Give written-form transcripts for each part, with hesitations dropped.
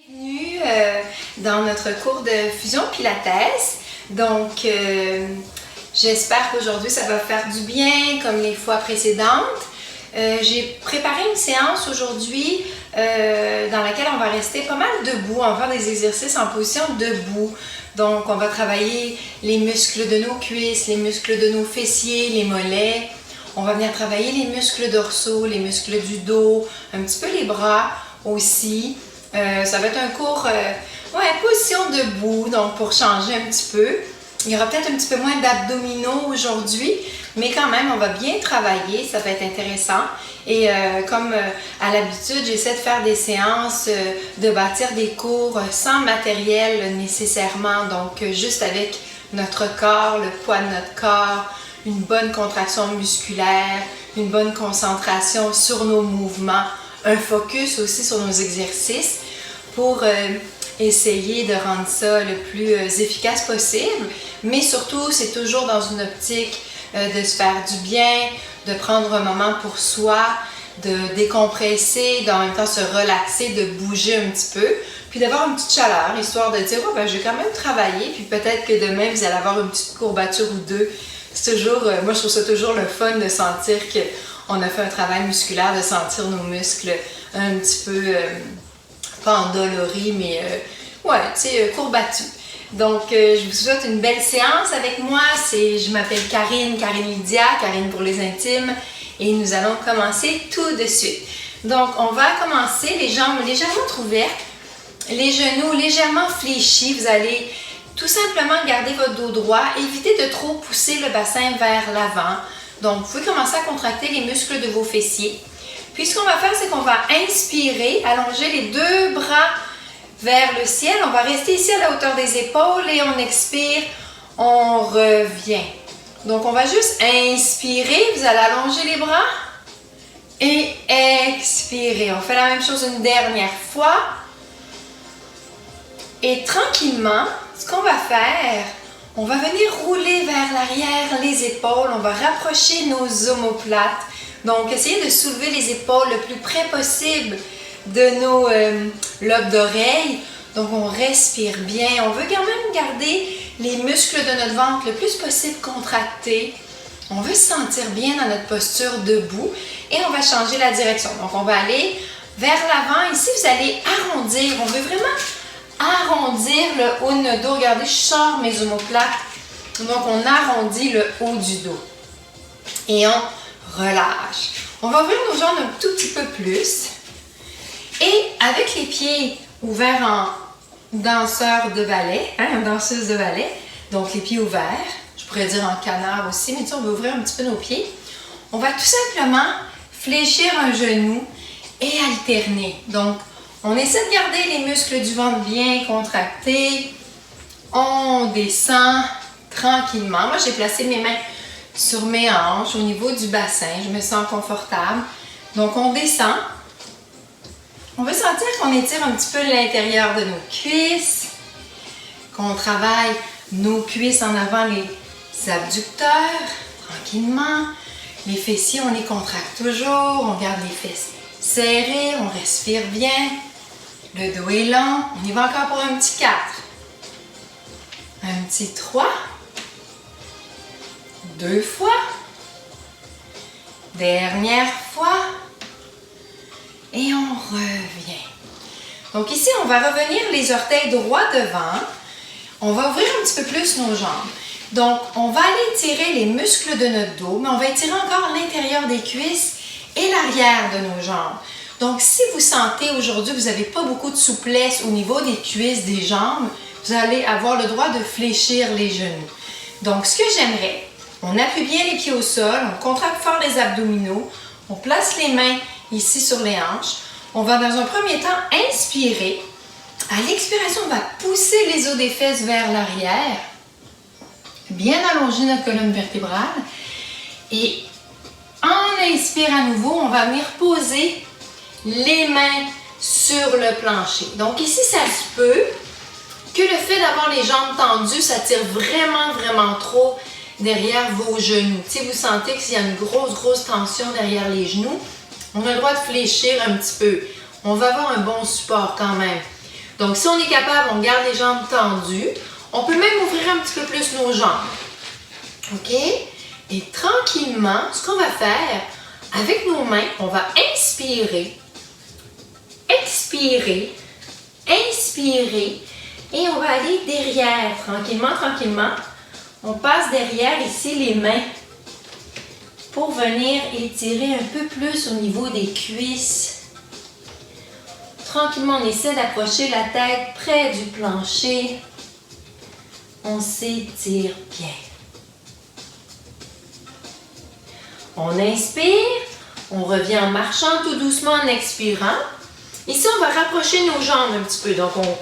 Bienvenue dans notre cours de fusion pilates. Donc, j'espère qu'aujourd'hui ça va faire du bien comme les fois précédentes. J'ai préparé une séance aujourd'hui dans laquelle on va rester pas mal debout. On va faire des exercices en position debout. Donc, on va travailler les muscles de nos cuisses, les muscles de nos fessiers, les mollets. On va venir travailler les muscles dorsaux, les muscles du dos, un petit peu les bras aussi. Ça va être un cours position debout, donc pour changer un petit peu. Il y aura peut-être un petit peu moins d'abdominaux aujourd'hui, mais quand même, on va bien travailler, ça va être intéressant. Et comme à l'habitude, j'essaie de faire des séances, de bâtir des cours sans matériel nécessairement, donc juste avec notre corps, le poids de notre corps, une bonne contraction musculaire, une bonne concentration sur nos mouvements, un focus aussi sur nos exercices pour essayer de rendre ça le plus efficace possible. Mais surtout, c'est toujours dans une optique de se faire du bien, de prendre un moment pour soi, de décompresser, d'en même temps se relaxer, de bouger un petit peu, puis d'avoir une petite chaleur, histoire de dire « Oh, ben, j'ai quand même travaillé, puis peut-être que demain, vous allez avoir une petite courbature ou deux. » C'est toujours, moi je trouve ça toujours le fun de sentir qu'on a fait un travail musculaire, de sentir nos muscles un petit peu, pas endoloris, mais courbatus. Donc, je vous souhaite une belle séance avec moi. Je m'appelle Karine Lydia, Karine pour les intimes, et nous allons commencer tout de suite. Donc, on va commencer les jambes légèrement ouvertes, les genoux légèrement fléchis. Vous allez tout simplement garder votre dos droit, évitez de trop pousser le bassin vers l'avant. Donc, vous pouvez commencer à contracter les muscles de vos fessiers. Puis, ce qu'on va faire, c'est qu'on va inspirer, allonger les deux bras vers le ciel. On va rester ici à la hauteur des épaules et on expire, on revient. Donc, on va juste inspirer, vous allez allonger les bras et expirer. On fait la même chose une dernière fois. Et tranquillement, ce qu'on va faire, on va venir rouler vers l'arrière les épaules, on va rapprocher nos omoplates. Donc, essayez de soulever les épaules le plus près possible de nos lobes d'oreilles. Donc, on respire bien. On veut quand même garder les muscles de notre ventre le plus possible contractés. On veut se sentir bien dans notre posture debout et on va changer la direction. Donc, on va aller vers l'avant. Ici, vous allez arrondir. On veut vraiment arrondir le haut de notre dos. Regardez, je sors mes omoplates. Donc, on arrondit le haut du dos. Et on relâche. On va ouvrir nos jambes un tout petit peu plus. Et avec les pieds ouverts en danseur de ballet, danseuse de ballet, donc les pieds ouverts, je pourrais dire en canard aussi, mais tu sais, on va ouvrir un petit peu nos pieds. On va tout simplement fléchir un genou et alterner. Donc, on essaie de garder les muscles du ventre bien contractés. On descend tranquillement. Moi, j'ai placé mes mains sur mes hanches au niveau du bassin. Je me sens confortable. Donc, on descend. On veut sentir qu'on étire un petit peu l'intérieur de nos cuisses, qu'on travaille nos cuisses en avant, les abducteurs, tranquillement. Les fessiers, on les contracte toujours. On garde les fesses serrées, on respire bien. Le dos est long. On y va encore pour un petit 4. Un petit 3. 2 fois. Dernière fois. Et on revient. Donc ici, on va revenir les orteils droits devant. On va ouvrir un petit peu plus nos jambes. Donc, on va aller étirer les muscles de notre dos, mais on va étirer encore l'intérieur des cuisses et l'arrière de nos jambes. Donc, si vous sentez aujourd'hui que vous n'avez pas beaucoup de souplesse au niveau des cuisses, des jambes, vous allez avoir le droit de fléchir les genoux. Donc, ce que j'aimerais, on appuie bien les pieds au sol, on contracte fort les abdominaux, on place les mains ici sur les hanches. On va dans un premier temps inspirer. À l'expiration, on va pousser les os des fesses vers l'arrière, bien allonger notre colonne vertébrale. Et en inspire à nouveau, on va venir poser les mains sur le plancher. Donc ici, ça se peut que le fait d'avoir les jambes tendues, ça tire vraiment trop derrière vos genoux. Si vous sentez qu'il y a une grosse tension derrière les genoux, on a le droit de fléchir un petit peu. On va avoir un bon support quand même. Donc, si on est capable, on garde les jambes tendues. On peut même ouvrir un petit peu plus nos jambes. OK? Et tranquillement, ce qu'on va faire, avec nos mains, on va inspirer, expirer, inspirer, et on va aller derrière, tranquillement, tranquillement. On passe derrière ici les mains pour venir étirer un peu plus au niveau des cuisses. Tranquillement, on essaie d'approcher la tête près du plancher. On s'étire bien. On inspire, on revient en marchant tout doucement en expirant. Ici, on va rapprocher nos jambes un petit peu. Donc, on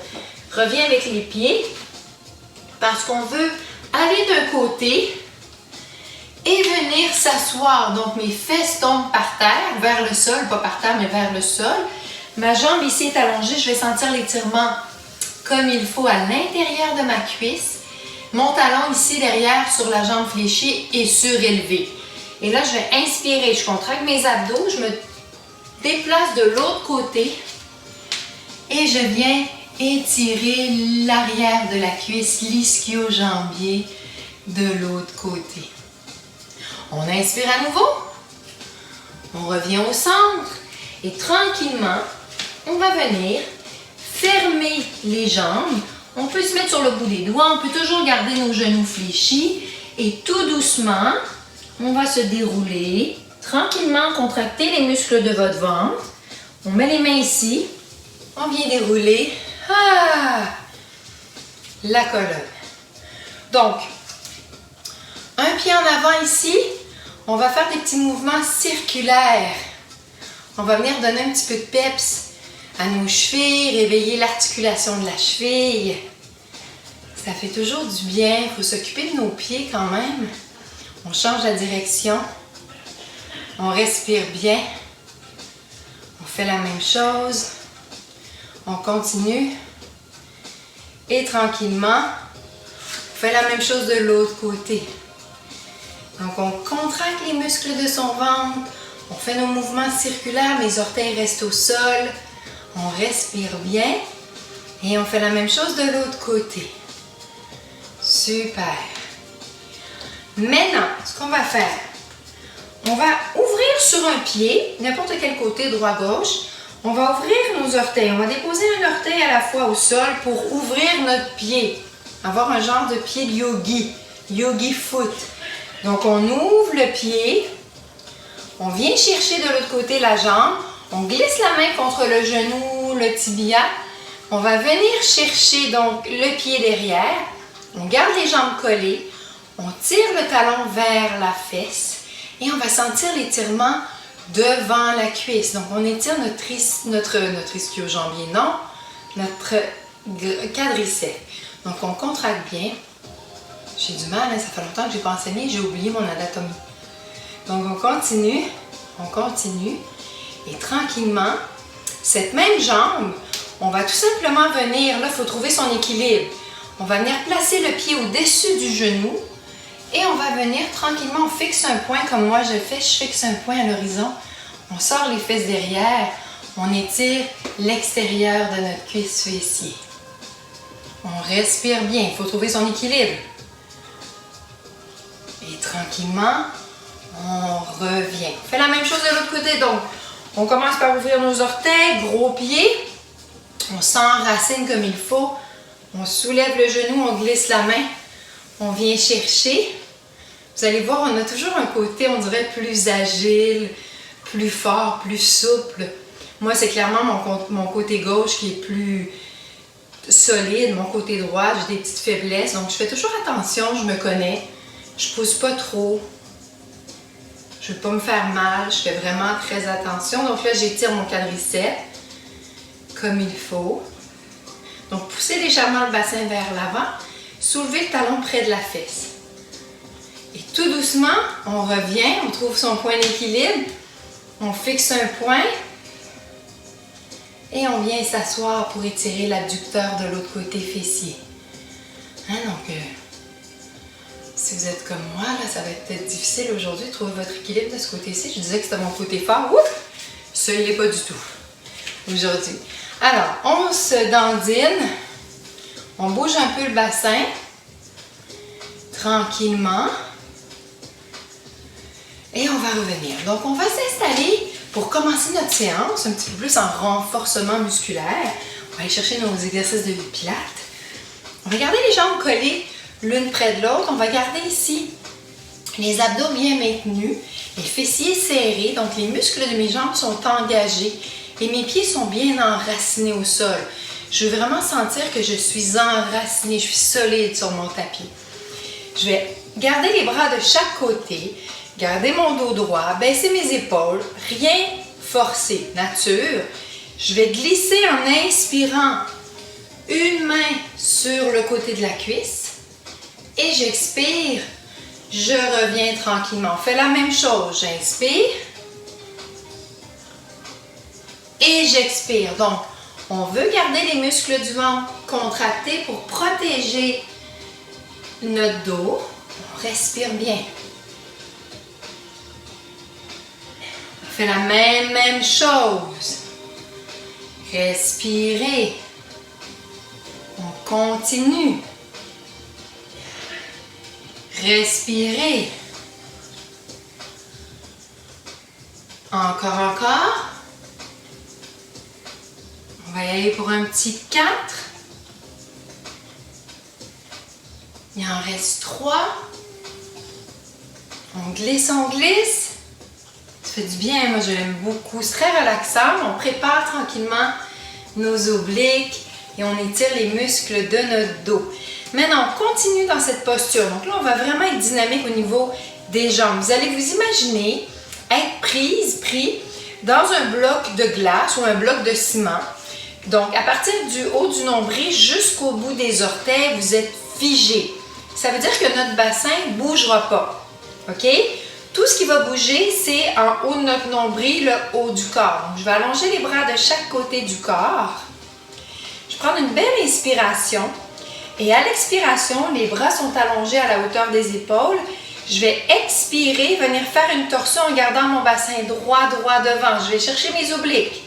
revient avec les pieds parce qu'on veut aller d'un côté et venir s'asseoir. Donc, mes fesses tombent par terre, vers le sol, pas par terre, mais vers le sol. Ma jambe ici est allongée, je vais sentir l'étirement comme il faut à l'intérieur de ma cuisse. Mon talon ici derrière sur la jambe fléchie est surélevé. Et là, je vais inspirer, je contracte mes abdos, je me déplace de l'autre côté et je viens étirer l'arrière de la cuisse, l'ischio-jambier de l'autre côté. On inspire à nouveau, on revient au centre et tranquillement, on va venir fermer les jambes. On peut se mettre sur le bout des doigts, on peut toujours garder nos genoux fléchis et tout doucement, on va se dérouler, tranquillement contracter les muscles de votre ventre. On met les mains ici, on vient dérouler la colonne. Donc, un pied en avant ici, on va faire des petits mouvements circulaires. On va venir donner un petit peu de peps à nos chevilles, réveiller l'articulation de la cheville. Ça fait toujours du bien, il faut s'occuper de nos pieds quand même. On change la direction, on respire bien, on fait la même chose, on continue et tranquillement, on fait la même chose de l'autre côté. Donc on contracte les muscles de son ventre, on fait nos mouvements circulaires, les orteils restent au sol, on respire bien et on fait la même chose de l'autre côté. Super! Maintenant, ce qu'on va faire, on va ouvrir sur un pied, n'importe quel côté, droit-gauche. On va ouvrir nos orteils. On va déposer un orteil à la fois au sol pour ouvrir notre pied. Avoir un genre de pied de yogi, yogi foot. Donc, on ouvre le pied. On vient chercher de l'autre côté la jambe. On glisse la main contre le genou, le tibia. On va venir chercher donc le pied derrière. On garde les jambes collées. On tire le talon vers la fesse et on va sentir l'étirement devant la cuisse. Donc, on étire notre ischio-jambier, non, notre quadriceps. Donc, on contracte bien. J'ai du mal, hein, ça fait longtemps que je n'ai pas enseigné, j'ai oublié mon anatomie. Donc, on continue et tranquillement, cette même jambe, on va tout simplement venir, là, il faut trouver son équilibre. On va venir placer le pied au-dessus du genou. Et on va venir tranquillement, on fixe un point comme moi je fais, je fixe un point à l'horizon. On sort les fesses derrière, on étire l'extérieur de notre cuisse fessier. On respire bien, il faut trouver son équilibre. Et tranquillement, on revient. On fait la même chose de l'autre côté, donc on commence par ouvrir nos orteils, gros pied. On s'enracine comme il faut. On soulève le genou, on glisse la main. On vient chercher. Vous allez voir, on a toujours un côté, on dirait, plus agile, plus fort, plus souple. Moi, c'est clairement mon côté gauche qui est plus solide. Mon côté droit, j'ai des petites faiblesses. Donc, je fais toujours attention, je me connais. Je pousse pas trop. Je veux pas me faire mal. Je fais vraiment très attention. Donc là, j'étire mon quadriceps comme il faut. Donc, poussez légèrement le bassin vers l'avant. Soulevez le talon près de la fesse. Et tout doucement, on revient, on trouve son point d'équilibre. On fixe un point. Et on vient s'asseoir pour étirer l'abducteur de l'autre côté fessier. Donc, si vous êtes comme moi, là, ça va être peut-être difficile aujourd'hui de trouver votre équilibre de ce côté-ci. Je disais que c'était mon côté fort. Ouf! Ça, il n'est pas du tout aujourd'hui. Alors, on se dandine, on bouge un peu le bassin, tranquillement, et on va revenir. Donc, on va s'installer pour commencer notre séance, un petit peu plus en renforcement musculaire. On va aller chercher nos exercices de pilates. On va garder les jambes collées l'une près de l'autre. On va garder ici les abdos bien maintenus, les fessiers serrés, donc les muscles de mes jambes sont engagés et mes pieds sont bien enracinés au sol. Je veux vraiment sentir que je suis enracinée, je suis solide sur mon tapis. Je vais garder les bras de chaque côté, garder mon dos droit, baisser mes épaules, rien forcer, nature. Je vais glisser en inspirant une main sur le côté de la cuisse et j'expire. Je reviens tranquillement. On fait la même chose. J'inspire et j'expire. Donc, on veut garder les muscles du ventre contractés pour protéger notre dos. On respire bien. On fait la même chose. Respirez. On continue. Respirez. Encore. On va y aller pour un petit 4. Il en reste 3. On glisse. Ça fait du bien, moi je l'aime beaucoup. C'est très relaxant. On prépare tranquillement nos obliques et on étire les muscles de notre dos. Maintenant, on continue dans cette posture. Donc là, on va vraiment être dynamique au niveau des jambes. Vous allez vous imaginer être pris dans un bloc de glace ou un bloc de ciment. Donc, à partir du haut du nombril jusqu'au bout des orteils, vous êtes figé. Ça veut dire que notre bassin ne bougera pas. OK? Tout ce qui va bouger, c'est en haut de notre nombril, le haut du corps. Donc, je vais allonger les bras de chaque côté du corps. Je vais prendre une belle inspiration. Et à l'expiration, les bras sont allongés à la hauteur des épaules. Je vais expirer, venir faire une torsion en gardant mon bassin droit devant. Je vais chercher mes obliques.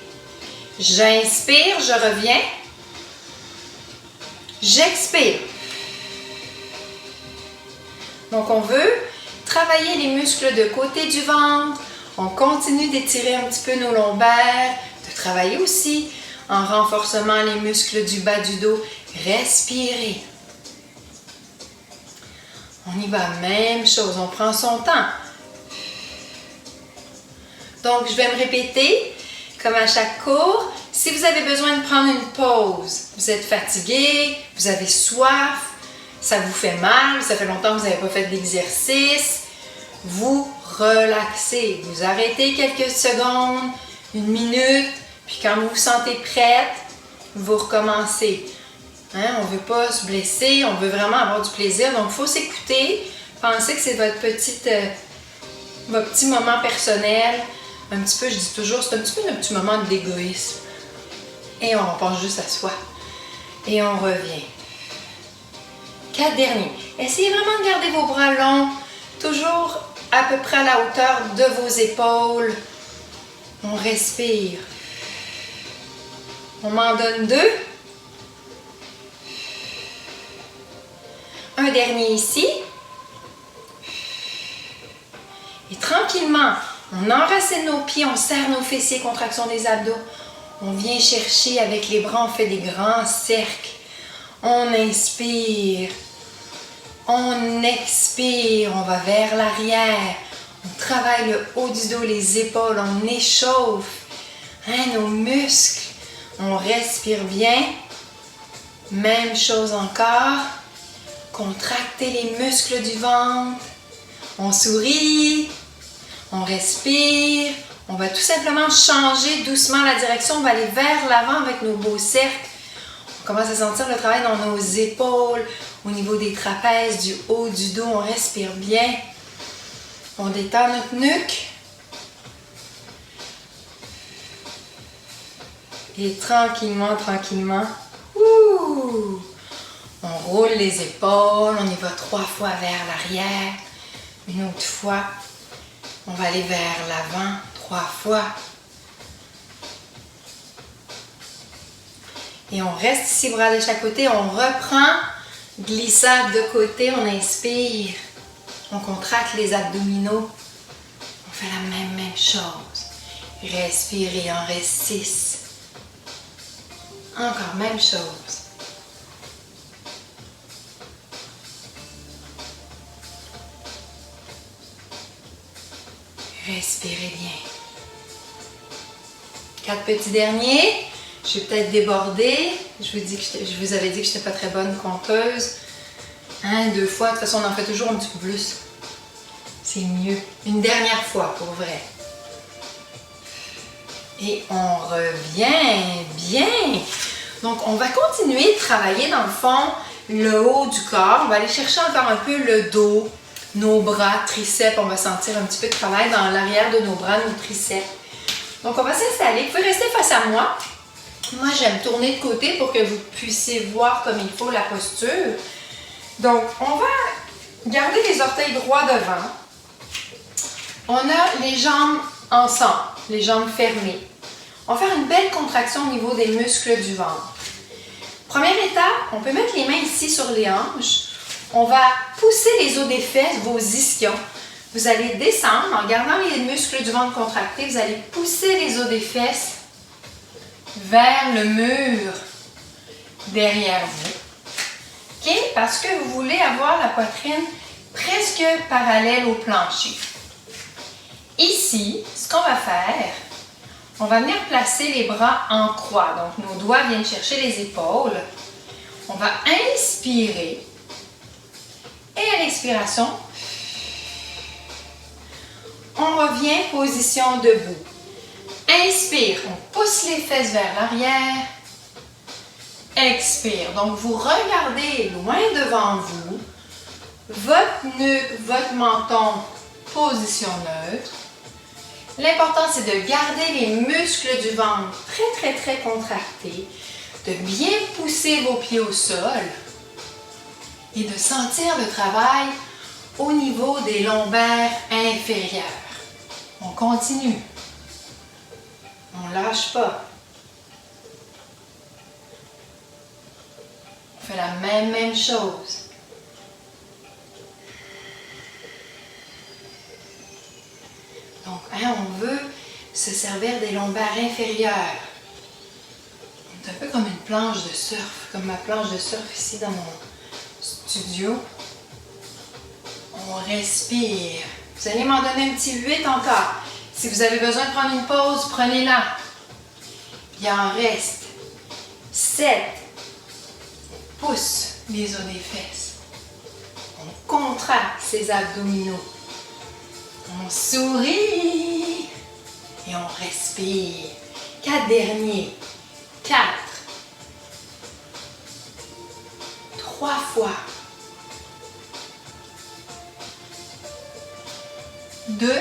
J'inspire, je reviens. J'expire. Donc, on veut travailler les muscles de côté du ventre. On continue d'étirer un petit peu nos lombaires, de travailler aussi en renforcement les muscles du bas du dos. Respirez. On y va, même chose, on prend son temps. Donc, je vais me répéter, comme à chaque cours. Si vous avez besoin de prendre une pause, vous êtes fatigué, vous avez soif, ça vous fait mal, ça fait longtemps que vous n'avez pas fait d'exercice, vous relaxez. Vous arrêtez quelques secondes, 1 minute, puis quand vous vous sentez prête, vous recommencez. On ne veut pas se blesser, on veut vraiment avoir du plaisir. Donc, il faut s'écouter. Pensez que c'est votre petit moment personnel. Un petit peu, je dis toujours, c'est un petit peu un petit moment d'égoïsme. Et on pense juste à soi. Et on revient. 4 derniers. Essayez vraiment de garder vos bras longs, toujours à peu près à la hauteur de vos épaules. On respire. On m'en donne 2. Un dernier ici. Et tranquillement, on enracine nos pieds, on serre nos fessiers, contraction des abdos. On vient chercher avec les bras, on fait des grands cercles. On inspire. On expire, on va vers l'arrière. On travaille le haut du dos, les épaules, on échauffe nos muscles. On respire bien. Même chose encore. Contractez les muscles du ventre. On sourit. On respire. On va tout simplement changer doucement la direction. On va aller vers l'avant avec nos beaux cercles. On commence à sentir le travail dans nos épaules, au niveau des trapèzes, du haut du dos. On respire bien. On détend notre nuque. Et tranquillement, on roule les épaules. On y va 3 fois vers l'arrière. Une autre fois, on va aller vers l'avant 3 fois. Et on reste ici, bras de chaque côté. On reprend. Glissade de côté. On inspire. On contracte les abdominaux. On fait la même chose. Respirez, il en reste 6. Encore même chose. Respirez bien. 4 petits derniers. Je vais peut-être déborder. Je vous avais dit que je n'étais pas très bonne conteuse. 1, 2 fois. De toute façon, on en fait toujours un petit peu plus. C'est mieux. Une dernière fois, pour vrai. Et on revient bien. Donc, on va continuer de travailler, dans le fond, le haut du corps. On va aller chercher encore un peu le dos, nos bras, triceps. On va sentir un petit peu de travail dans l'arrière de nos bras, nos triceps. Donc, on va s'installer. Vous pouvez rester face à moi. Moi, j'aime tourner de côté pour que vous puissiez voir comme il faut la posture. Donc, on va garder les orteils droits devant. On a les jambes ensemble, les jambes fermées. On va faire une belle contraction au niveau des muscles du ventre. Première étape, on peut mettre les mains ici sur les hanches. On va pousser les os des fesses, vos ischions. Vous allez descendre en gardant les muscles du ventre contractés. Vous allez pousser les os des fesses vers le mur derrière vous. OK? Parce que vous voulez avoir la poitrine presque parallèle au plancher. Ici, ce qu'on va faire, on va venir placer les bras en croix. Donc, nos doigts viennent chercher les épaules. On va inspirer. Et à l'expiration, on revient position debout. Inspire, on pousse les fesses vers l'arrière. Expire. Donc, vous regardez loin devant vous. Votre nuque, votre menton, position neutre. L'important, c'est de garder les muscles du ventre très contractés, de bien pousser vos pieds au sol et de sentir le travail au niveau des lombaires inférieurs. On continue. On ne lâche pas. On fait la même chose. Donc, on veut se servir des lombaires inférieurs. C'est un peu comme une planche de surf, comme ma planche de surf ici dans mon studio. On respire. Vous allez m'en donner un petit 8 encore. Si vous avez besoin de prendre une pause, prenez-la. Il en reste 7. On pousse les os des fesses. On contracte ses abdominaux. On sourit et on respire. 4 derniers. 4. 3 fois. 2. 2.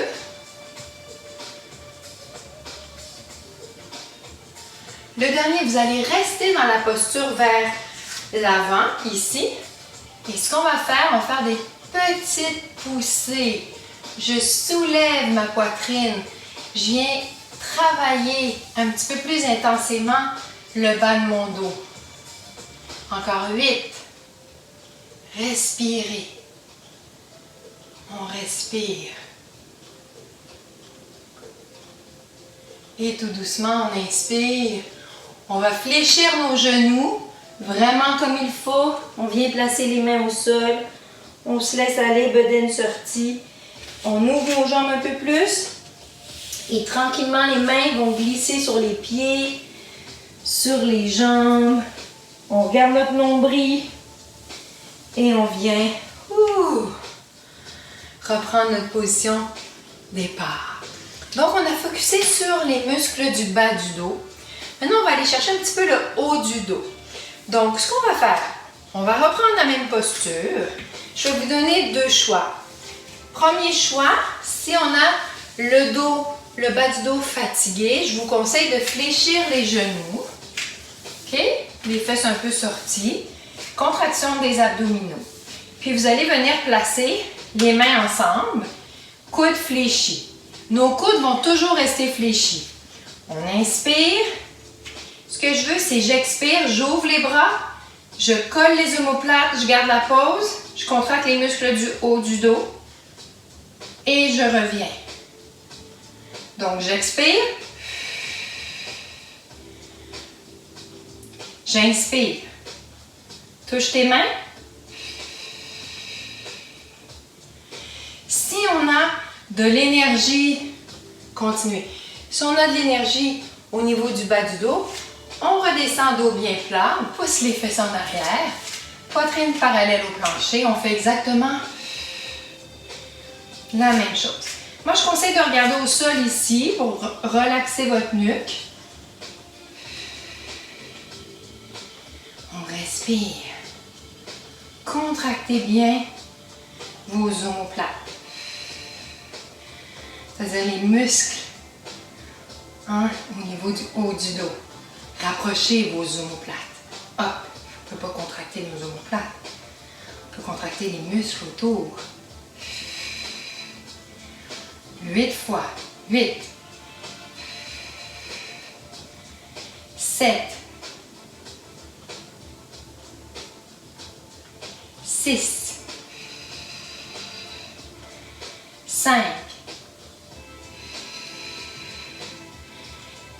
Le dernier, vous allez rester dans la posture vers l'avant, ici. Et ce qu'on va faire, on va faire des petites poussées. Je soulève ma poitrine. Je viens travailler un petit peu plus intensément le bas de mon dos. Encore 8. Respirez. On respire. Et tout doucement, on inspire. On va fléchir nos genoux, vraiment comme il faut. On vient placer les mains au sol. On se laisse aller, bedaine sortie. On ouvre nos jambes un peu plus. Et tranquillement, les mains vont glisser sur les pieds, sur les jambes. On regarde notre nombril. Et on vient reprendre notre position départ. Donc, on a focusé sur les muscles du bas du dos. Maintenant, on va aller chercher un petit peu le haut du dos. Donc, ce qu'on va faire, on va reprendre la même posture. Je vais vous donner 2 choix. Premier choix, si on a le dos, le bas du dos fatigué, je vous conseille de fléchir les genoux. OK? Les fesses un peu sorties. Contraction des abdominaux. Puis, vous allez venir placer les mains ensemble, coudes fléchis. Nos coudes vont toujours rester fléchis. On inspire Ce que je veux, c'est j'expire, j'ouvre les bras, je colle les omoplates, je garde la pause, je contracte les muscles du haut du dos et je reviens. Donc, j'expire, j'inspire. Touche tes mains. Si on a de l'énergie, continuez. Si on a de l'énergie au niveau du bas du dos, on redescend dos bien plat, on pousse les fesses en arrière, poitrine parallèle au plancher, on fait exactement la même chose. Moi, je conseille de regarder au sol ici pour relaxer votre nuque. On respire. Contractez bien vos omoplates. C'est-à-dire les muscles au niveau du haut du dos. Rapprochez vos omoplates. Hop! On ne peut pas contracter nos omoplates. On peut contracter les muscles autour. 8 fois. 8. 7. 6. 5.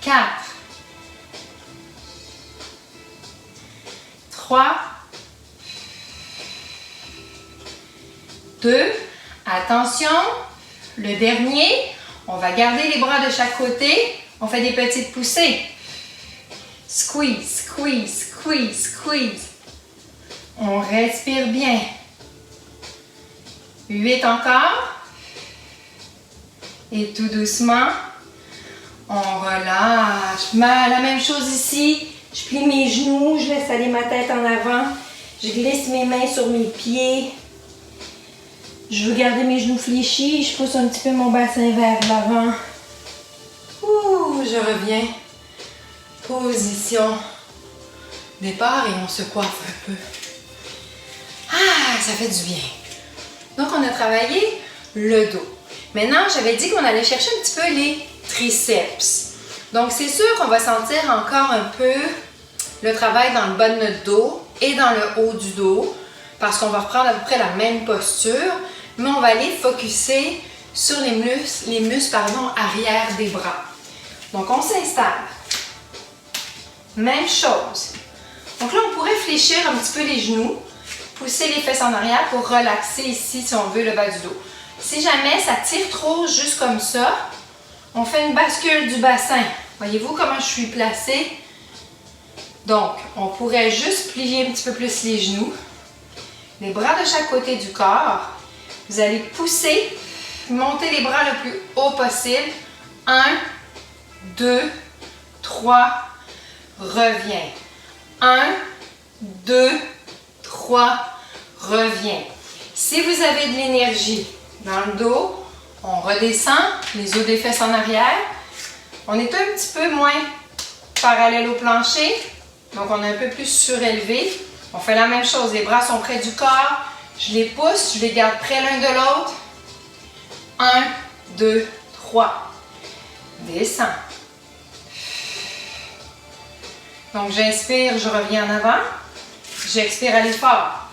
4. 3. 2. Attention. Le dernier, on va garder les bras de chaque côté. On fait des petites poussées. Squeeze, squeeze, squeeze, squeeze. On respire bien. 8 encore. Et tout doucement, on relâche. La même chose ici. Je plie mes genoux, je laisse aller ma tête en avant. Je glisse mes mains sur mes pieds. Je veux garder mes genoux fléchis. Je pousse un petit peu mon bassin vers l'avant. Ouh, je reviens. Position. Départ et on se coiffe un peu. Ah, ça fait du bien. Donc, on a travaillé le dos. Maintenant, j'avais dit qu'on allait chercher un petit peu les triceps. Donc, c'est sûr qu'on va sentir encore un peu le travail dans le bas de notre dos et dans le haut du dos parce qu'on va reprendre à peu près la même posture, mais on va aller focusser sur les muscles arrière des bras. Donc, on s'installe. Même chose. Donc là, on pourrait fléchir un petit peu les genoux, pousser les fesses en arrière pour relaxer ici, si on veut, le bas du dos. Si jamais ça tire trop juste comme ça, on fait une bascule du bassin. Voyez-vous comment je suis placée? Donc, on pourrait juste plier un petit peu plus les genoux. Les bras de chaque côté du corps. Vous allez pousser, monter les bras le plus haut possible. 1, 2, 3, reviens. 1, 2, 3, reviens. Si vous avez de l'énergie dans le dos, on redescend, les os des fesses en arrière. On est un petit peu moins parallèle au plancher, donc on est un peu plus surélevé. On fait la même chose, les bras sont près du corps. Je les pousse, je les garde près l'un de l'autre. 1, 2, 3. Descends. Donc, j'inspire, je reviens en avant. J'expire à l'effort.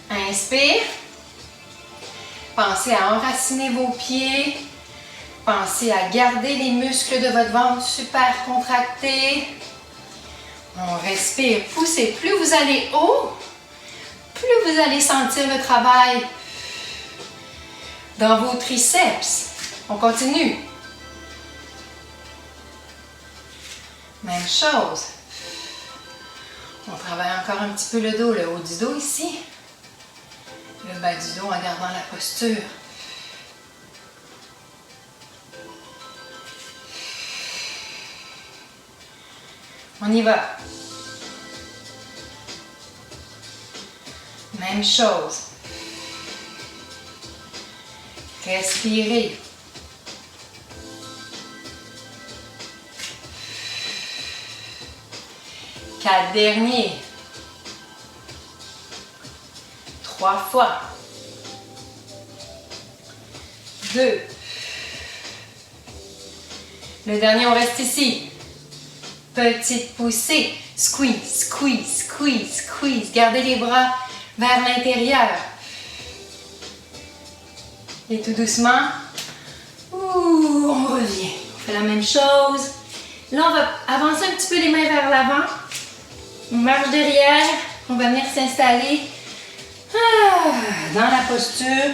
Inspire. Pensez à enraciner vos pieds. Pensez à garder les muscles de votre ventre super contractés. On respire. Poussez. Plus vous allez haut, plus vous allez sentir le travail dans vos triceps. On continue. Même chose. On travaille encore un petit peu le dos, le haut du dos ici. Le bas du dos en gardant la posture. On y va. Même chose. Respirez. Quatre derniers. 3 fois. 2. Le dernier, on reste ici. petite poussée. Squeeze, squeeze, squeeze, squeeze. Gardez les bras vers l'intérieur. Et tout doucement, on revient. On fait la même chose. Là, on va avancer un petit peu les mains vers l'avant. On marche derrière. On va venir s'installer dans la posture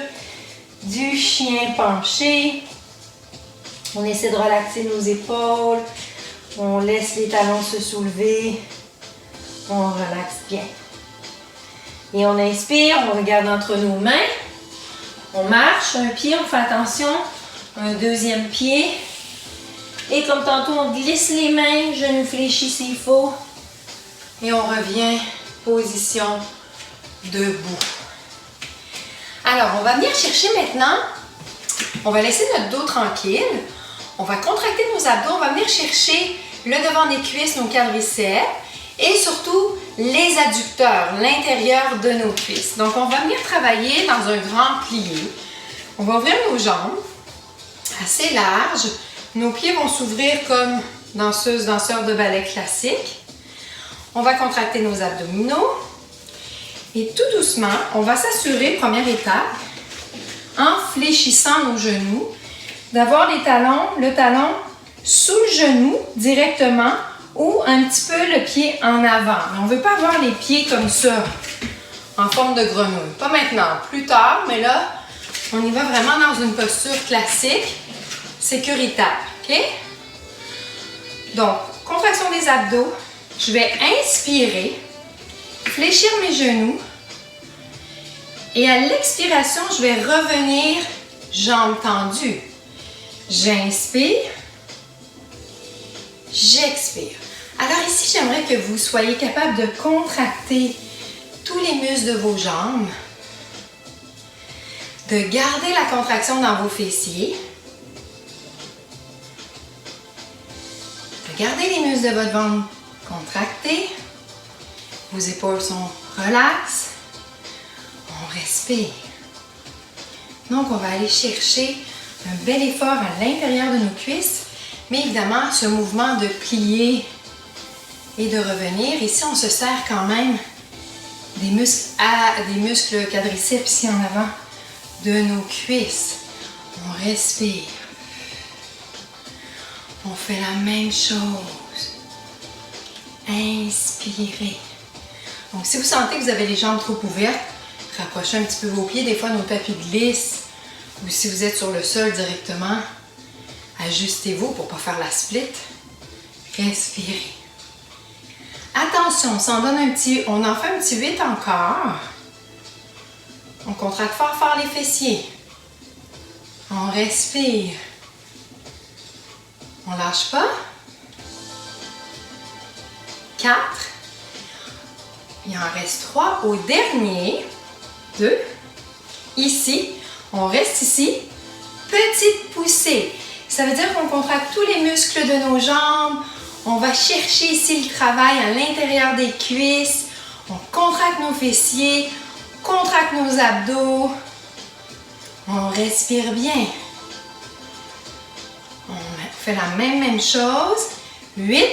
du chien penché. On essaie de relaxer nos épaules. On laisse les talons se soulever. On relaxe bien. Et on inspire, on regarde entre nos mains. On marche un pied, on fait attention. Un deuxième pied. Et comme tantôt, on glisse les mains, genoux fléchis s'il faut. Et on revient, position debout. Alors, on va venir chercher maintenant. On va laisser notre dos tranquille. On va contracter nos abdos. On va venir chercher le devant des cuisses, nos quadriceps. Et surtout, les adducteurs, l'intérieur de nos cuisses. Donc, on va venir travailler dans un grand plié. On va ouvrir nos jambes assez larges. Nos pieds vont s'ouvrir comme danseuse, danseur de ballet classique. On va contracter nos abdominaux. Et tout doucement, on va s'assurer, première étape, en fléchissant nos genoux, d'avoir le talon sous le genou directement ou un petit peu le pied en avant. Mais on ne veut pas avoir les pieds comme ça, en forme de grenouille. Pas maintenant, plus tard, mais là, on y va vraiment dans une posture classique, sécuritaire. OK? Donc, contraction des abdos. Je vais inspirer, fléchir mes genoux. Et à l'expiration, je vais revenir jambes tendues. J'inspire. J'expire. Alors ici, j'aimerais que vous soyez capable de contracter tous les muscles de vos jambes, de garder la contraction dans vos fessiers, de garder les muscles de votre ventre contractés, vos épaules sont relaxes, on respire. Donc, on va aller chercher un bel effort à l'intérieur de nos cuisses. Mais évidemment, ce mouvement de plier et de revenir, ici, on se sert quand même des muscles quadriceps ici en avant de nos cuisses. On respire. On fait la même chose. Inspirez. Donc, si vous sentez que vous avez les jambes trop ouvertes, rapprochez un petit peu vos pieds. Des fois, nos tapis glissent. Ou si vous êtes sur le sol directement, ajustez-vous pour ne pas faire la split. Respirez. Attention, on en fait un petit 8 encore. On contracte fort, fort les fessiers. On respire. On lâche pas. 4. Il en reste 3. Au dernier, 2. Ici, on reste ici. Petite poussée. Ça veut dire qu'on contracte tous les muscles de nos jambes. On va chercher ici le travail à l'intérieur des cuisses. On contracte nos fessiers. On contracte nos abdos. On respire bien. On fait la même chose. 8,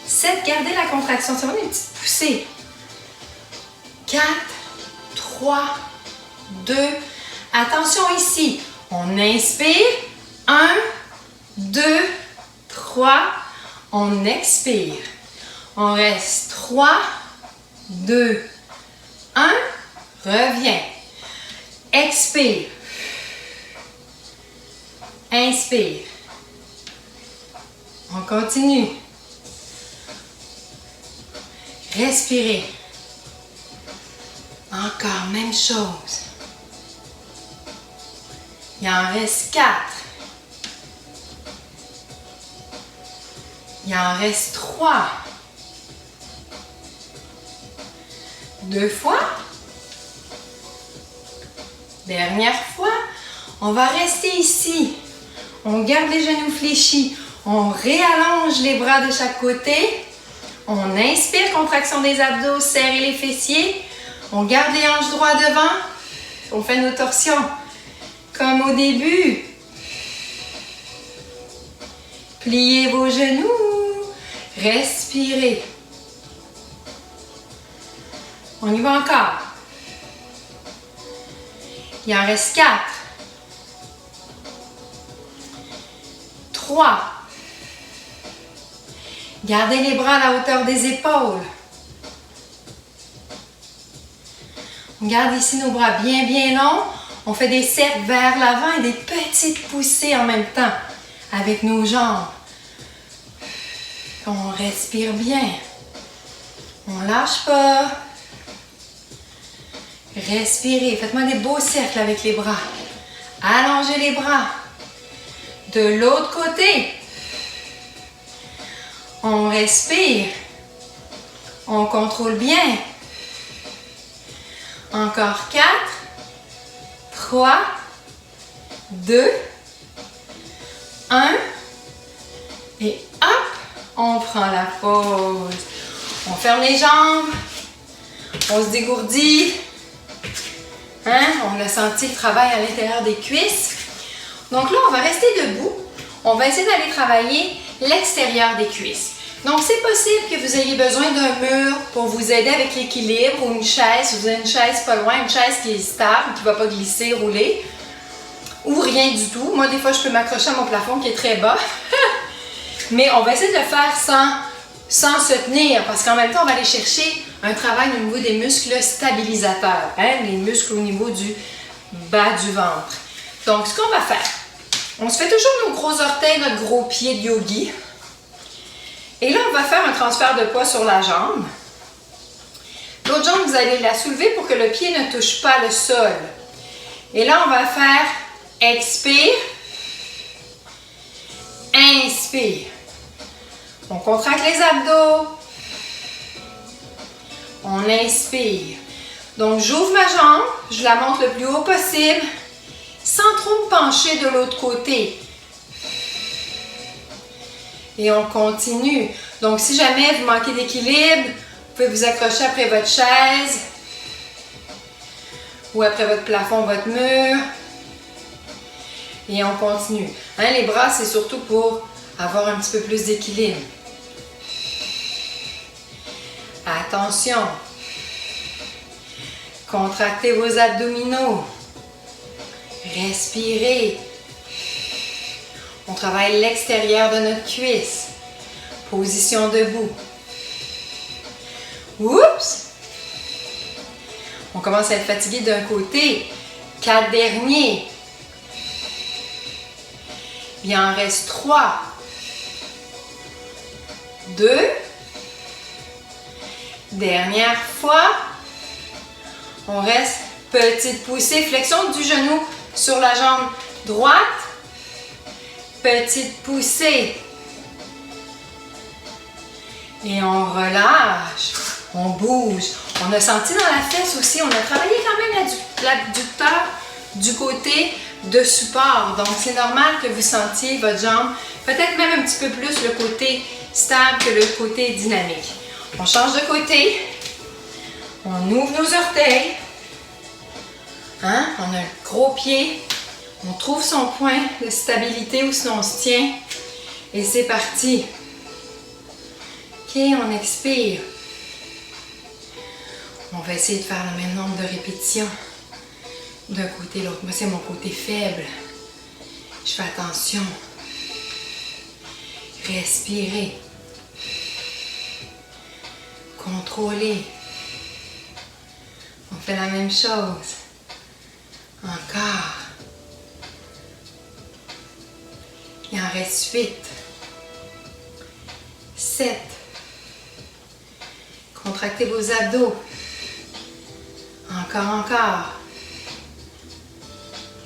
7, gardez la contraction. C'est vraiment une petite poussée. 4, 3, 2. Attention ici. On inspire. 1, 2, 3. On expire. On reste 3, 2, 1. Reviens. Expire. Inspire. On continue. Respirez. Encore, même chose. Il en reste 4. Il en reste 3. 2 fois. Dernière fois. On va rester ici. On garde les genoux fléchis. On réallonge les bras de chaque côté. On inspire, contraction des abdos, serrez les fessiers. On garde les hanches droits devant. On fait nos torsions comme au début. Pliez vos genoux. Respirez. On y va encore. Il en reste 4. 3. Gardez les bras à la hauteur des épaules. On garde ici nos bras bien, bien longs. On fait des cercles vers l'avant et des petites poussées en même temps avec nos jambes. On respire bien. On ne lâche pas. Respirez. Faites-moi des beaux cercles avec les bras. Allongez les bras. De l'autre côté. On respire. On contrôle bien. Encore 4, 3, 2, 1. Et hop, on prend la pause. On ferme les jambes. On se dégourdit. Hein? On a senti le travail à l'intérieur des cuisses. Donc là, on va rester debout. On va essayer d'aller travailler l'extérieur des cuisses. Donc, c'est possible que vous ayez besoin d'un mur pour vous aider avec l'équilibre ou une chaise. Si vous avez une chaise pas loin, une chaise qui est stable, qui ne va pas glisser, rouler. Ou rien du tout. Moi, des fois, je peux m'accrocher à mon plafond qui est très bas. Mais on va essayer de le faire sans se tenir parce qu'en même temps, on va aller chercher un travail au niveau des muscles stabilisateurs. Hein? Les muscles au niveau du bas du ventre. Donc, ce qu'on va faire, on se fait toujours nos gros orteils, notre gros pied de yogi. Et là, on va faire un transfert de poids sur la jambe. L'autre jambe, vous allez la soulever pour que le pied ne touche pas le sol. Et là, on va faire expire, inspire. On contracte les abdos. On inspire. Donc, j'ouvre ma jambe, je la monte le plus haut possible, sans trop me pencher de l'autre côté. Et on continue. Donc, si jamais vous manquez d'équilibre, vous pouvez vous accrocher après votre chaise ou après votre plafond, votre mur. Et on continue. Hein, les bras, c'est surtout pour avoir un petit peu plus d'équilibre. Attention. Contractez vos abdominaux. Respirez. On travaille l'extérieur de notre cuisse. Position debout. Oups! On commence à être fatigué d'un côté. 4 derniers. Il en reste 3. 2. Dernière fois. On reste petite poussée. Flexion du genou sur la jambe droite. Petite poussée. Et on relâche. On bouge. On a senti dans la fesse aussi. On a travaillé quand même l'adducteur du côté de support. Donc, c'est normal que vous sentiez votre jambe, peut-être même un petit peu plus le côté stable que le côté dynamique. On change de côté. On ouvre nos orteils. Hein? On a un gros pied. On trouve son point de stabilité où on se tient. Et c'est parti. OK, on expire. On va essayer de faire le même nombre de répétitions d'un côté à l'autre. Moi, c'est mon côté faible. Je fais attention. Respirez. Contrôlez. On fait la même chose. Encore. Il en reste 8. 7. Contractez vos abdos. Encore.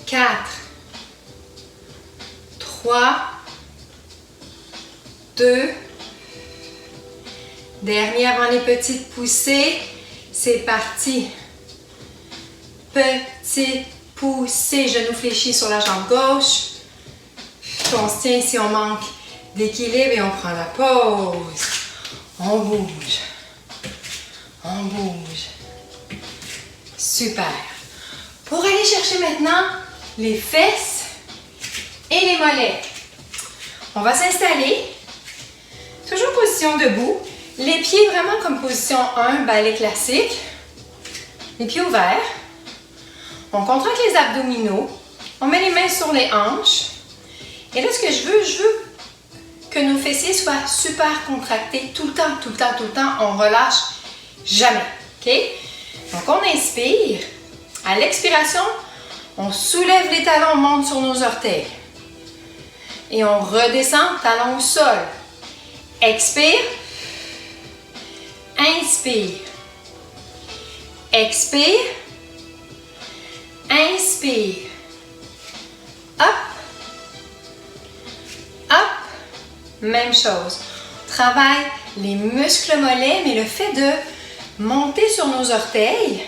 4. 3. 2. Dernier avant les petites poussées. C'est parti. Petite poussée. Genou fléchi sur la jambe gauche. On se tient si on manque d'équilibre et on prend la pause. On bouge. On bouge. Super. Pour aller chercher maintenant les fesses et les mollets. On va s'installer. Toujours position debout. Les pieds vraiment comme position 1, ballet classique. Les pieds ouverts. On contracte les abdominaux. On met les mains sur les hanches. Et là, ce que je veux que nos fessiers soient super contractés tout le temps, tout le temps, tout le temps. On relâche jamais. OK? Donc, on inspire. À l'expiration, on soulève les talons, on monte sur nos orteils. Et on redescend, talons au sol. Expire. Inspire. Expire. Inspire. Hop. Hop. Même chose. On travaille les muscles mollets, mais le fait de monter sur nos orteils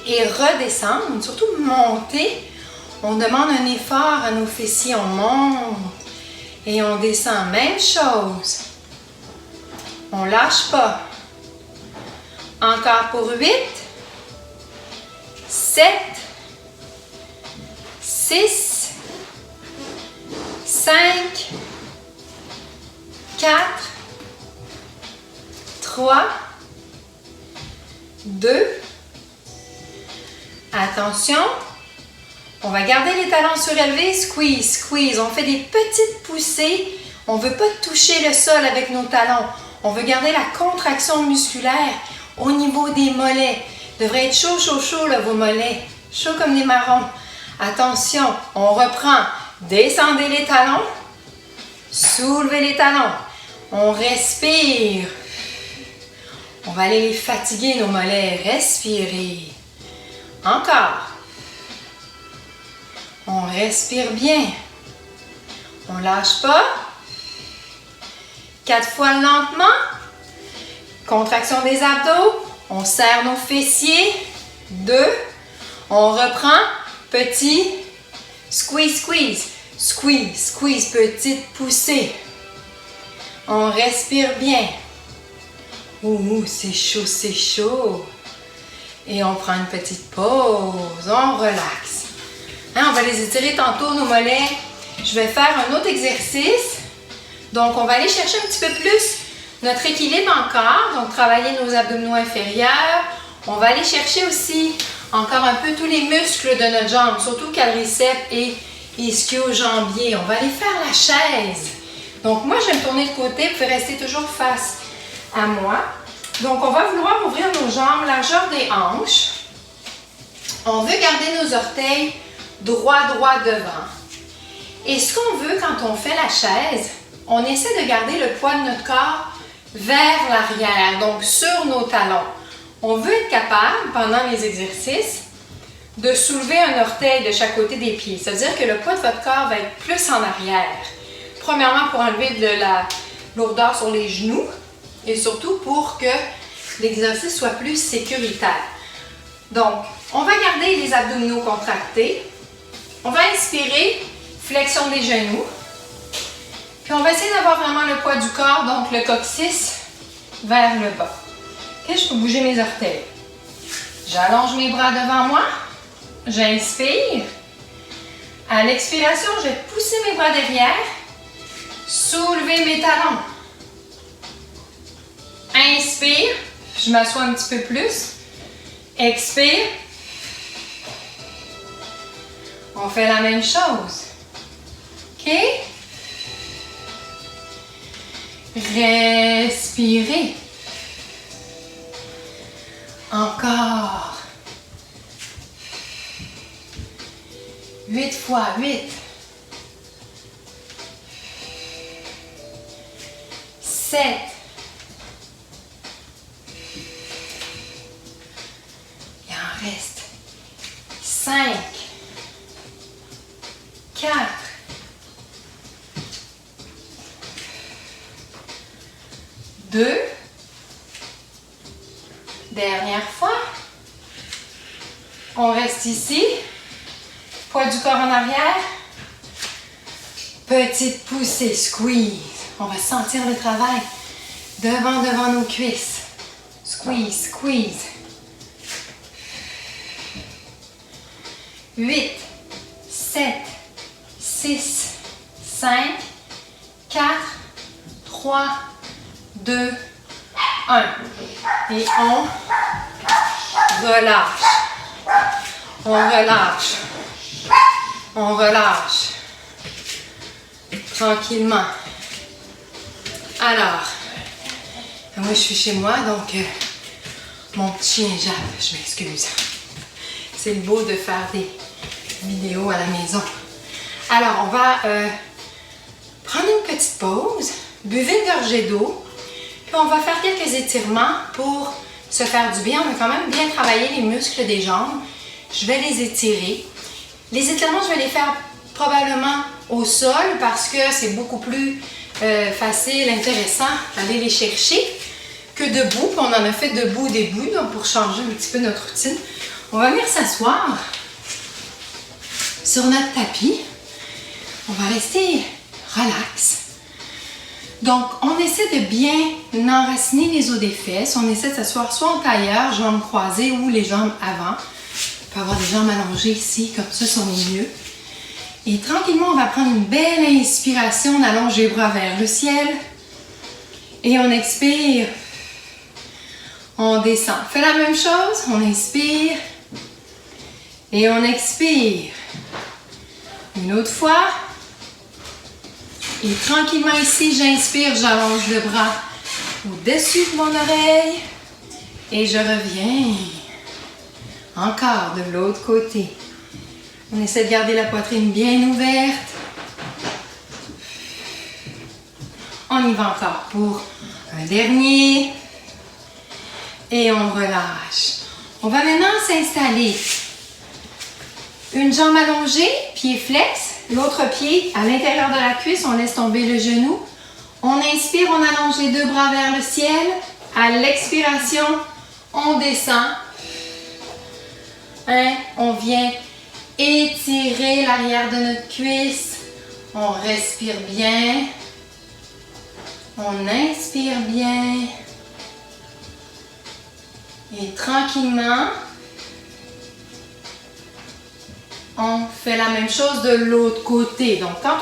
et redescendre, surtout monter, on demande un effort à nos fessiers. On monte et on descend. Même chose. On lâche pas. Encore pour 8, 7, 6, 5, 4, 3, 2, attention, on va garder les talons surélevés, squeeze, squeeze, on fait des petites poussées, on ne veut pas toucher le sol avec nos talons, on veut garder la contraction musculaire au niveau des mollets. Devrait être chaud, chaud, chaud là, vos mollets, chaud comme des marrons. Attention, on reprend, descendez les talons, soulevez les talons, on respire. On va aller les fatiguer, nos mollets. Respirez. Encore. On respire bien. On ne lâche pas. 4 fois lentement. Contraction des abdos. On serre nos fessiers. 2. On reprend. Petit. Squeeze, squeeze. Squeeze, squeeze. Petite poussée. On respire bien. Ouh, c'est chaud, c'est chaud. Et on prend une petite pause. On relaxe. Hein, on va les étirer tantôt, nos mollets. Je vais faire un autre exercice. Donc, on va aller chercher un petit peu plus notre équilibre encore. Donc, travailler nos abdominaux inférieurs. On va aller chercher aussi encore un peu tous les muscles de notre jambe, surtout quadriceps et ischio-jambier. On va aller faire la chaise. Donc, moi, je vais me tourner de côté. Vous pouvez rester toujours face à moi. Donc, on va vouloir ouvrir nos jambes, largeur des hanches. On veut garder nos orteils droit devant. Et ce qu'on veut quand on fait la chaise, on essaie de garder le poids de notre corps vers l'arrière, donc sur nos talons. On veut être capable, pendant les exercices, de soulever un orteil de chaque côté des pieds. Ça veut dire que le poids de votre corps va être plus en arrière. Premièrement, pour enlever de la lourdeur sur les genoux et surtout pour que l'exercice soit plus sécuritaire. Donc, on va garder les abdominaux contractés. On va inspirer, flexion des genoux. Puis on va essayer d'avoir vraiment le poids du corps, donc le coccyx vers le bas. Okay, je peux bouger mes orteils. J'allonge mes bras devant moi. J'inspire. À l'expiration, je vais pousser mes bras derrière. Soulever mes talons. Inspire. Je m'assois un petit peu plus. Expire. On fait la même chose. OK? Respirez. Encore. 8 fois 8. 7. Il en reste 5. 4. 2. Dernière fois. On reste ici. Poids du corps en arrière. Petite poussée, squeeze. On va sentir le travail devant nos cuisses. Squeeze, squeeze. 8, 7, 6, 5, 4, 3, 2, 1. Et on relâche. On relâche. On relâche. Tranquillement. Alors, moi je suis chez moi, donc mon petit chien jappe, je m'excuse. C'est le beau de faire des vidéos à la maison. Alors, on va prendre une petite pause, buvez une gorgée d'eau, puis on va faire quelques étirements pour se faire du bien. On a quand même bien travaillé les muscles des jambes. Je vais les étirer. Les étirements, je vais les faire probablement au sol parce que c'est beaucoup plus facile, intéressant d'aller les chercher que debout. Puis on en a fait debout au début, donc pour changer un petit peu notre routine. On va venir s'asseoir sur notre tapis. On va rester relax. Donc, on essaie de bien enraciner les os des fesses. On essaie de s'asseoir soit en tailleur, jambes croisées ou les jambes avant. On peut avoir des jambes allongées ici, comme ça, sur les mieux. Et tranquillement, on va prendre une belle inspiration. On allonge les bras vers le ciel. Et on expire. On descend. On fait la même chose. On inspire. Et on expire. Une autre fois. Et tranquillement ici, j'inspire, j'allonge le bras au-dessus de mon oreille. Et je reviens. Encore de l'autre côté. On essaie de garder la poitrine bien ouverte. On y va encore pour un dernier. Et on relâche. On va maintenant s'installer. Une jambe allongée, pied flex. L'autre pied à l'intérieur de la cuisse, on laisse tomber le genou. On inspire, on allonge les deux bras vers le ciel. À l'expiration, on descend. On vient étirer l'arrière de notre cuisse. On respire bien. On inspire bien. Et tranquillement, on fait la même chose de l'autre côté. Donc, quand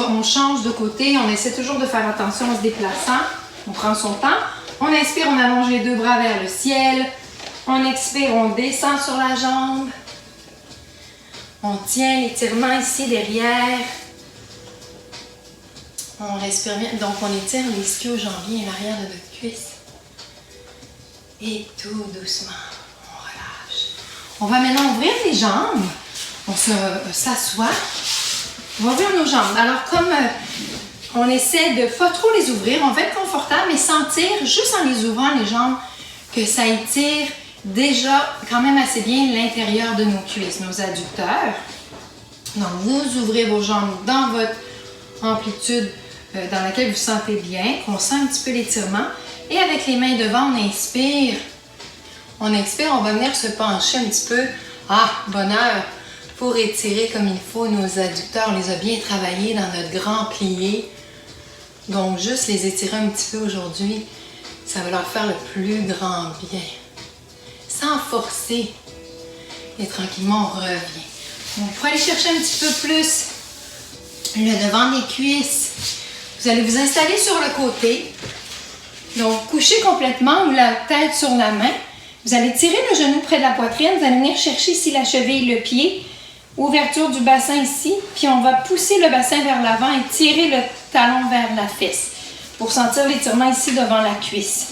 on change de côté, on essaie toujours de faire attention en se déplaçant. On prend son temps. On inspire, on allonge les deux bras vers le ciel. On expire, on descend sur la jambe. On tient l'étirement ici derrière. On respire bien. Donc, on étire les ischio-jambiers et l'arrière de notre cuisse. Et tout doucement, on relâche. On va maintenant ouvrir les jambes. On s'assoit. On va ouvrir nos jambes. Alors, comme on essaie de ne pas trop les ouvrir, on va être confortable, mais sentir, juste en les ouvrant les jambes, que ça étire déjà quand même assez bien l'intérieur de nos cuisses, nos adducteurs. Donc, vous ouvrez vos jambes dans votre amplitude dans laquelle vous sentez bien, qu'on sent un petit peu l'étirement. Et avec les mains devant, on inspire. On expire, on va venir se pencher un petit peu. Ah, bonheur! Pour étirer comme il faut nos adducteurs. On les a bien travaillés dans notre grand plié. Donc, juste les étirer un petit peu aujourd'hui, ça va leur faire le plus grand bien. Sans forcer. Et tranquillement, on revient. On peut aller chercher un petit peu plus le devant des cuisses. Vous allez vous installer sur le côté. Donc, coucher complètement ou la tête sur la main. Vous allez tirer le genou près de la poitrine. Vous allez venir chercher ici la cheville, le pied. Ouverture du bassin ici. Puis, on va pousser le bassin vers l'avant et tirer le talon vers la fesse. Pour sentir l'étirement ici devant la cuisse.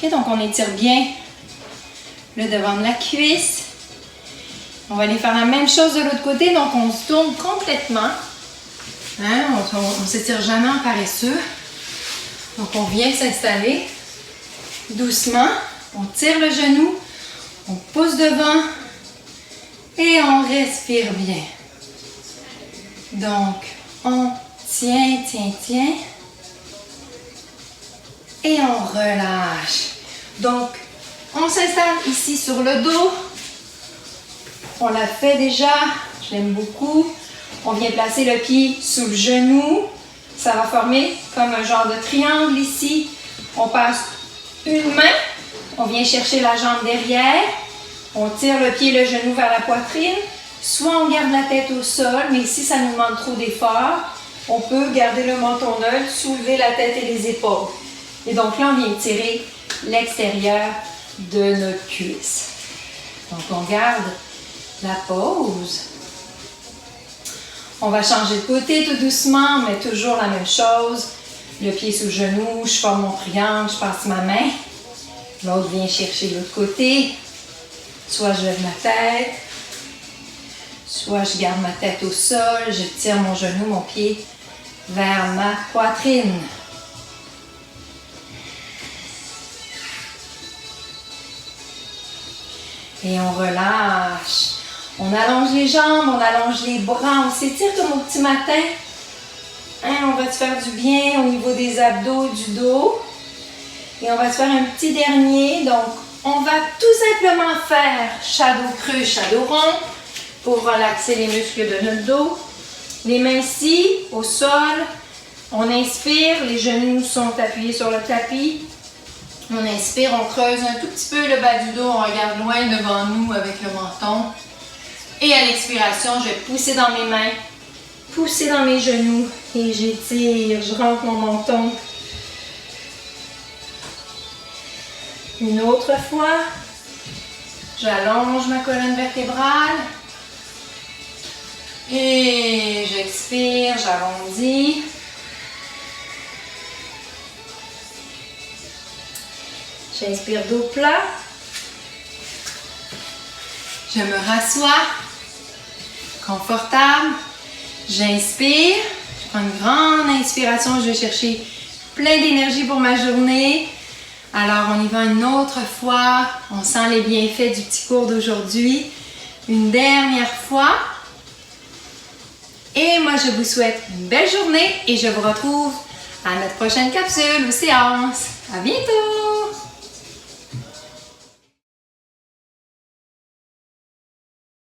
OK, donc on étire bien le devant de la cuisse. On va aller faire la même chose de l'autre côté. Donc, on se tourne complètement. Hein? On ne s'étire jamais en paresseux. Donc, on vient s'installer doucement. On tire le genou. On pousse devant. Et on respire bien. Donc, on tient. Et on relâche. Donc, on s'installe ici sur le dos. On l'a fait déjà. Je l'aime beaucoup. On vient placer le pied sous le genou. Ça va former comme un genre de triangle ici. On passe une main. On vient chercher la jambe derrière. On tire le pied et le genou vers la poitrine. Soit on garde la tête au sol, mais si ça nous demande trop d'effort, on peut garder le menton neutre, soulever la tête et les épaules. Et donc là, on vient tirer l'extérieur de notre cuisse. Donc, on garde la pause. On va changer de côté tout doucement, mais toujours la même chose. Le pied sous le genou, je forme mon triangle, je passe ma main. L'autre vient chercher l'autre côté. Soit je lève ma tête, soit je garde ma tête au sol, je tire mon genou, mon pied vers ma poitrine. Et on relâche. On allonge les jambes, on allonge les bras, on s'étire comme au petit matin. Hein, on va se faire du bien au niveau des abdos, du dos. Et on va se faire un petit dernier. Donc, on va tout simplement faire shadow creux, shadow rond pour relaxer les muscles de notre dos. Les mains ici, au sol. On inspire, les genoux sont appuyés sur le tapis. On inspire, on creuse un tout petit peu le bas du dos, on regarde loin devant nous avec le menton. Et à l'expiration, je vais pousser dans mes mains, pousser dans mes genoux et j'étire, je rentre mon menton. Une autre fois, j'allonge ma colonne vertébrale et j'expire, j'arrondis. J'inspire dos plat. Je me rassois, confortable. J'inspire, je prends une grande inspiration, je vais chercher plein d'énergie pour ma journée. Alors, on y va une autre fois. On sent les bienfaits du petit cours d'aujourd'hui. Une dernière fois. Et moi, je vous souhaite une belle journée et je vous retrouve à notre prochaine capsule ou séance. À bientôt!